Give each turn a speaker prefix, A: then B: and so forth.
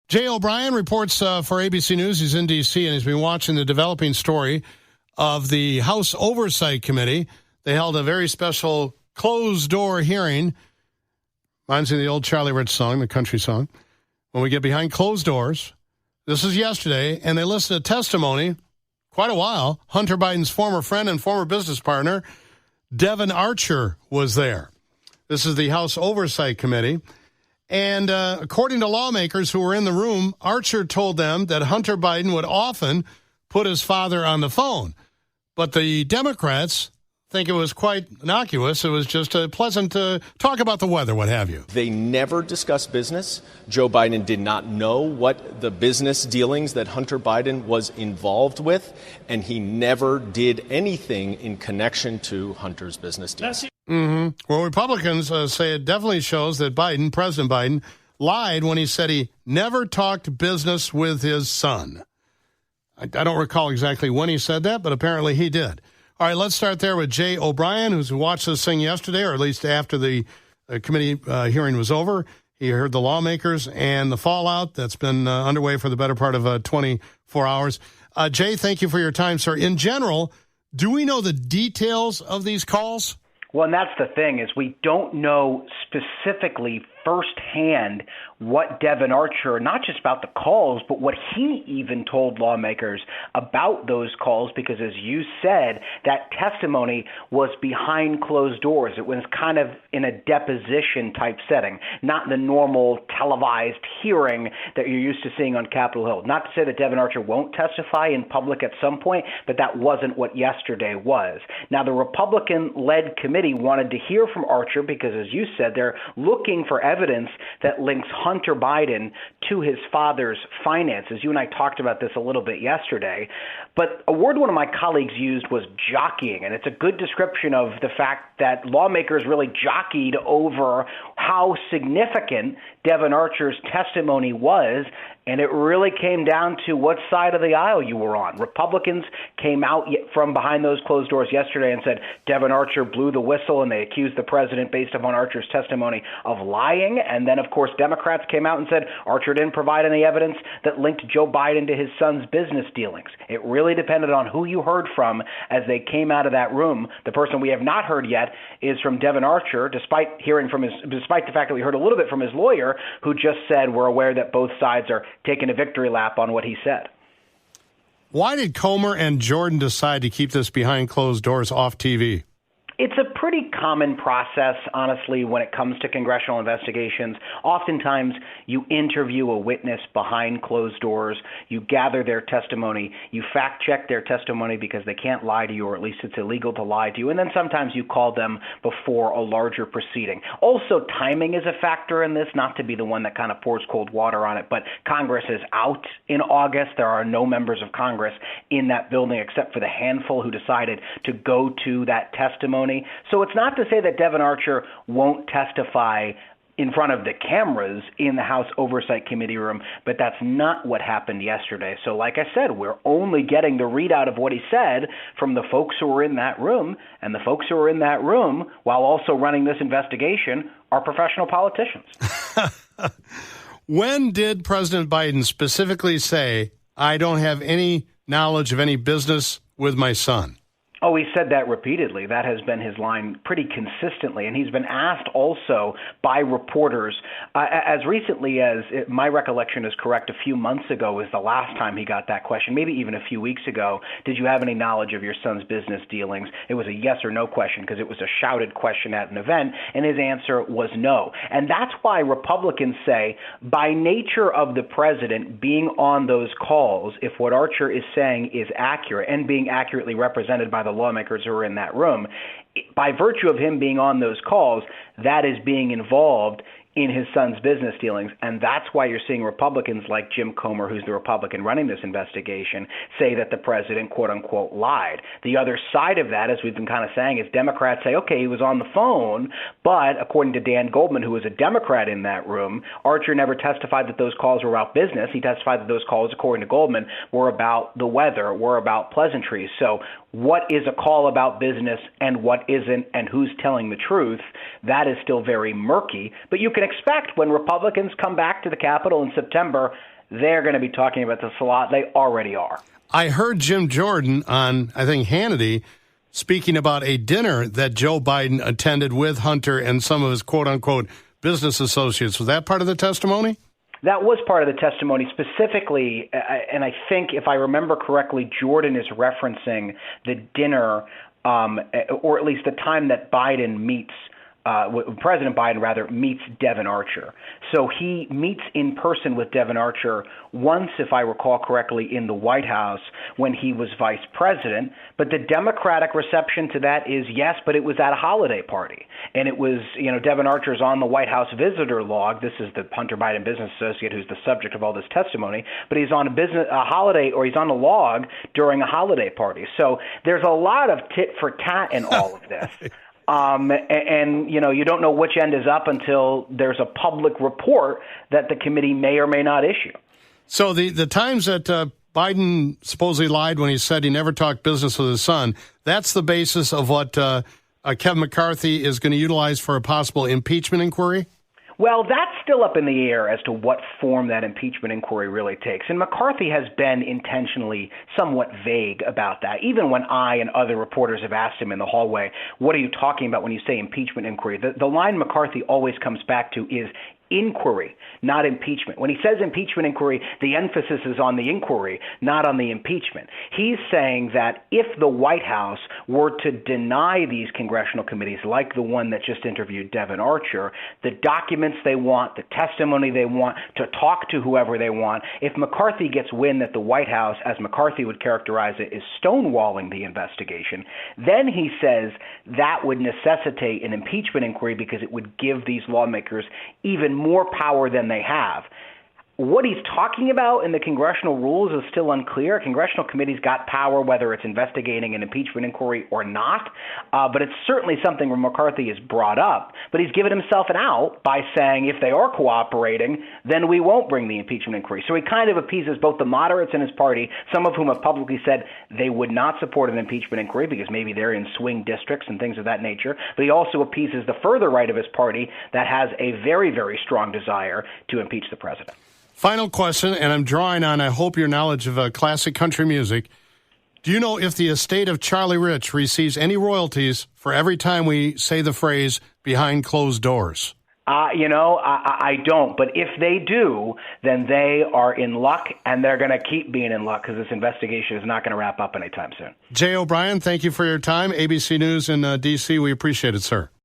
A: Jay O'Brien reports for ABC News. He's in D.C., and he's been watching the developing story of the House Oversight Committee. They held a very special closed-door hearing. Reminds me of the old Charlie Rich song, the country song. When we get behind closed doors, this is yesterday, and they listened to testimony, quite a while. Hunter Biden's former friend and former business partner, Devon Archer, was there. This is the House Oversight Committee. And according to lawmakers who were in the room, Archer told them that Hunter Biden would often put his father on the phone. But the Democrats think it was quite innocuous. It was just a pleasant talk about the weather, what have you.
B: They never discussed business. Joe Biden did not know what the business dealings that Hunter Biden was involved with, and he never did anything in connection to Hunter's business deals.
A: Well, Republicans say it definitely shows that President Biden, lied when he said he never talked business with his son. I don't recall exactly when he said that, but apparently he did. All right, let's start there with Jay O'Brien, who's watched this thing yesterday, or at least after the committee hearing was over. He heard the lawmakers and the fallout that's been underway for the better part of 24 hours. Jay, thank you for your time, sir. In general, do we know the details of these calls?
C: Well, and that's the thing, is we don't know specifically firsthand what Devon Archer, not just about the calls, but what he even told lawmakers about those calls, because as you said, that testimony was behind closed doors. It was kind of in a deposition type setting, not the normal televised hearing that you're used to seeing on Capitol Hill. Not to say that Devon Archer won't testify in public at some point, but that wasn't what yesterday was. Now, the Republican-led committee wanted to hear from Archer because, as you said, they're looking for evidence that links Hunter Biden to his father's finances. You and I talked about this a little bit yesterday, but a word one of my colleagues used was jockeying, and it's a good description of the fact that lawmakers really jockeyed over how significant Devon Archer's testimony was, and it really came down to what side of the aisle you were on. Republicans came out from behind those closed doors yesterday and said Devon Archer blew the whistle, and they accused the president, based upon Archer's testimony, of lying. And then, of course, Democrats came out and said Archer didn't provide any evidence that linked Joe Biden to his son's business dealings. It really depended on who you heard from as they came out of that room. The person we have not heard yet is from Devon Archer, despite the fact that we heard a little bit from his lawyer, who just said we're aware that both sides are taking a victory lap on what he said.
A: Why did Comer and Jordan decide to keep this behind closed doors off TV?
C: It's a pretty common process, honestly, when it comes to congressional investigations. Oftentimes, you interview a witness behind closed doors, you gather their testimony, you fact-check their testimony because they can't lie to you, or at least it's illegal to lie to you, and then sometimes you call them before a larger proceeding. Also, timing is a factor in this, not to be the one that kind of pours cold water on it, but Congress is out in August. There are no members of Congress in that building except for the handful who decided to go to that testimony. So it's not to say that Devon Archer won't testify in front of the cameras in the House Oversight Committee room, but that's not what happened yesterday. So like I said, we're only getting the readout of what he said from the folks who were in that room, and the folks who were in that room, while also running this investigation, are professional politicians.
A: When did President Biden specifically say, I don't have any knowledge of any business with my son?
C: Oh, he said that repeatedly. That has been his line pretty consistently. And he's been asked also by reporters as recently as, my recollection is correct, a few months ago was the last time he got that question, maybe even a few weeks ago. Did you have any knowledge of your son's business dealings? It was a yes or no question because it was a shouted question at an event, and his answer was no. And that's why Republicans say, by nature of the president being on those calls, if what Archer is saying is accurate and being accurately represented by the lawmakers who are in that room, by virtue of him being on those calls, that is being involved in his son's business dealings. And that's why you're seeing Republicans like Jim Comer, who's the Republican running this investigation, say that the president, quote unquote, lied. The other side of that, as we've been kind of saying, is Democrats say, okay, he was on the phone, but according to Dan Goldman, who was a Democrat in that room, Archer never testified that those calls were about business. He testified that those calls, according to Goldman, were about the weather, were about pleasantries. So what is a call about business and what isn't, and who's telling the truth, that is still very murky. But you can expect when Republicans come back to the Capitol in September, they're going to be talking about this a lot. They already are.
A: I heard Jim Jordan on, I think, Hannity, speaking about a dinner that Joe Biden attended with Hunter and some of his quote-unquote business associates. Was that part of the testimony?
C: That was part of the testimony specifically, and I think if I remember correctly, Jordan is referencing the dinner, or at least the time that Biden meets President Biden, rather, meets Devon Archer. So he meets in person with Devon Archer once, if I recall correctly, in the White House when he was vice president. But the Democratic reception to that is yes, but it was at a holiday party. And it was, Devon Archer's on the White House visitor log. This is the Hunter Biden business associate who's the subject of all this testimony. But he's on he's on a log during a holiday party. So there's a lot of tit for tat in all of this. And you don't know which end is up until there's a public report that the committee may or may not issue.
A: So the times that Biden supposedly lied when he said he never talked business with his son, that's the basis of what Kevin McCarthy is going to utilize for a possible impeachment inquiry?
C: Well, that's still up in the air as to what form that impeachment inquiry really takes. And McCarthy has been intentionally somewhat vague about that. Even when I and other reporters have asked him in the hallway, what are you talking about when you say impeachment inquiry? The line McCarthy always comes back to is inquiry, not impeachment. When he says impeachment inquiry, the emphasis is on the inquiry, not on the impeachment. He's saying that if the White House were to deny these congressional committees, like the one that just interviewed Devon Archer, the documents they want, the testimony they want, to talk to whoever they want, if McCarthy gets wind that the White House, as McCarthy would characterize it, is stonewalling the investigation, then he says that would necessitate an impeachment inquiry because it would give these lawmakers even more power than they have. What he's talking about in the congressional rules is still unclear. A congressional committee's got power whether it's investigating an impeachment inquiry or not, but it's certainly something where McCarthy has brought up. But he's given himself an out by saying if they are cooperating, then we won't bring the impeachment inquiry. So he kind of appeases both the moderates in his party, some of whom have publicly said they would not support an impeachment inquiry because maybe they're in swing districts and things of that nature, but he also appeases the further right of his party that has a very, very strong desire to impeach the president.
A: Final question, and I'm drawing on, I hope, your knowledge of classic country music. Do you know if the estate of Charlie Rich receives any royalties for every time we say the phrase behind closed doors?
C: I don't. But if they do, then they are in luck, and they're going to keep being in luck because this investigation is not going to wrap up anytime soon.
A: Jay O'Brien, thank you for your time. ABC News in D.C., we appreciate it, sir.